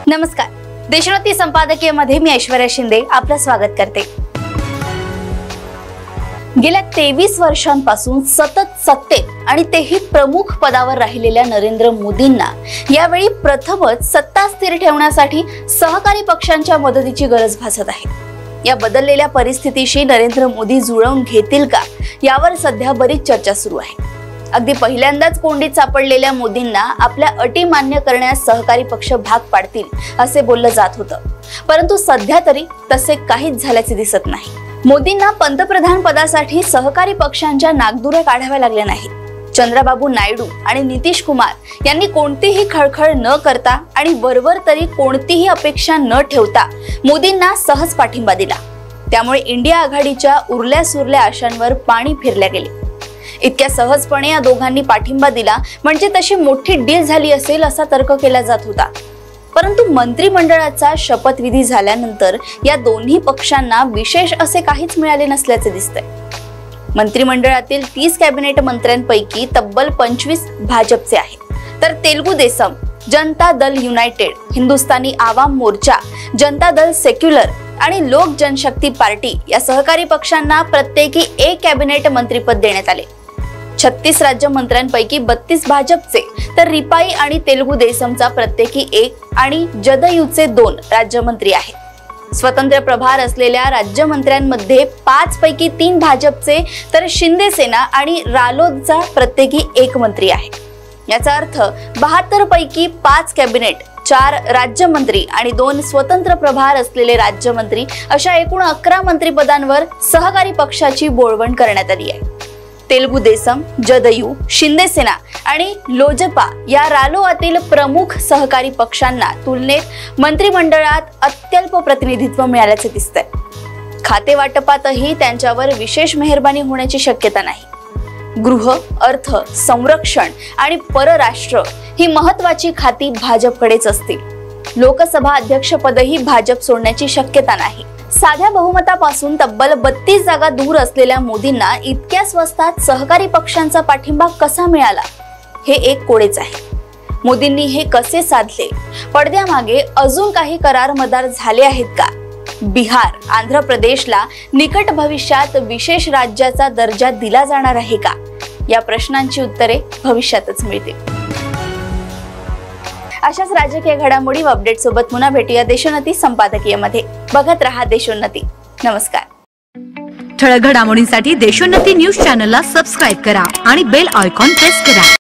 नमस्कार, देशोन्नती संपादकीय मध्ये मी ऐश्वर्या शिंदे आपलं स्वागत करते। गेल्या 23 वर्षांपासून सतत सत्तेत आणि तेही प्रमुख पदावर राहिलेल्या नरेंद्र मोदींना यावेळी प्रथमच सत्ता स्थिर ठेवण्यासाठी सहकारी पक्षांच्या मदतीची गरज भासत आहे। या बदललेल्या परिस्थितीशी नरेंद्र मोदी जुळवून घेतील का यावर सध्या बरीच चर्चा सुरू आहे। अगदी पहिल्यांदाच कोंडीत सापडलेल्या मोदींना आपल्या अटी मान्य करण्यास सहकारी पक्ष भाग पाडतील असे बोललं जात होतं, परंतु सध्या तरी तसे काहीच झाल्याचे दिसत नाही। मोदींना पंतप्रधान पदासाठी सहकारी पक्षांच्या नागदुऱ्या काढाव्या लागल्या नाहीत। चंद्रबाबू नायडू आणि नितीश कुमार यांनी कोणतीही खळखळ न करता आणि वरवर तरी कोणतीही अपेक्षा न ठेवता मोदींना सहज पाठिंबा दिला। त्यामुळे इंडिया आघाडीच्या उरल्या सुरल्या आशांवर पाणी फिरल्या गेले। इतक्या सहजपणे या दोघांनी पाठिंबा दिला म्हणजे तशी मोठी डील झाली असेल असा तर्क केला जात होता, परंतु मंत्रिमंडळाचा शपथविधी झाल्यानंतर या दोन्ही पक्षांना विशेष असे काहीच मिळाले नसल्याचे दिसतंय। मंत्रिमंडळातील 30 कॅबिनेट मंत्र्यांपैकी तब्बल 25 भाजपचे आहेत, तर तेलुगू देसम, जनता दल युनायटेड, हिंदुस्तानी आवाम मोर्चा, जनता दल सेक्युलर आणि लोक जनशक्ती पार्टी या सहकारी पक्षांना प्रत्येकी एक कॅबिनेट मंत्रीपद देण्यात आले। 36 राज्यमंत्र्यांपैकी 32 भाजपचे, तर रिपाई आणि तेलुगू देसमचा प्रत्येकी 1 आणि जदयूचे 2 राज्यमंत्री आहेत। स्वतंत्र प्रभार असलेल्या राज्यमंत्र्यांमध्ये 5 पैकी 3 भाजपचे, तर शिंदे सेना आणि रालोदचा प्रत्येकी 1 मंत्री आहे। याचा अर्थ 72 पैकी 5 कॅबिनेट, 4 राज्यमंत्री आणि 2 स्वतंत्र प्रभार असलेले राज्यमंत्री अशा एकूण 11 मंत्रिपदांवर सहकारी पक्षाची बोळवण करण्यात आली आहे। तेलुगू देसम, जदयू, शिंदे सेना आणि लोजपा या रालोआतील प्रमुख सहकारी पक्षांना तुलनेत मंत्रिमंडळात अत्यल्प प्रतिनिधित्व मिळाल्याचे दिसतंय। खाते वाटपातही त्यांच्यावर विशेष मेहरबानी होण्याची शक्यता नाही। गृह, अर्थ, संरक्षण आणि परराष्ट्र ही महत्त्वाची खाती भाजपकडेच असतील। लोकसभा अध्यक्षपदही भाजप सोडण्याची शक्यता नाही। साध्या बहुमतापासून तब्बल 32 जागा दूर असलेल्या मोदींना इतक्या स्वस्तात सहकारी पक्षांचा पाठिंबा कसा मिळाला हे एक कोडेच आहे। मोदींनी हे कसे साधले? पडद्यामागे अजून काही करार मदार झाले आहेत का? बिहार, आंध्र प्रदेशला निकट भविष्यात विशेष राज्याचा दर्जा दिला जाणार आहे का? या प्रश्नांची उत्तरे भविष्यातच मिळतील। अशाच राजकीय घडामोडी व अपडेट सोबत पुन्हा भेटूया देशोन्नती संपादकीय मध्ये। बघत रहा देशोन्नती। नमस्कार। ठळक घडामोडींसाठी देशोन्नती न्यूज चॅनलला सबस्क्राइब करा आणि बेल आयकॉन प्रेस करा।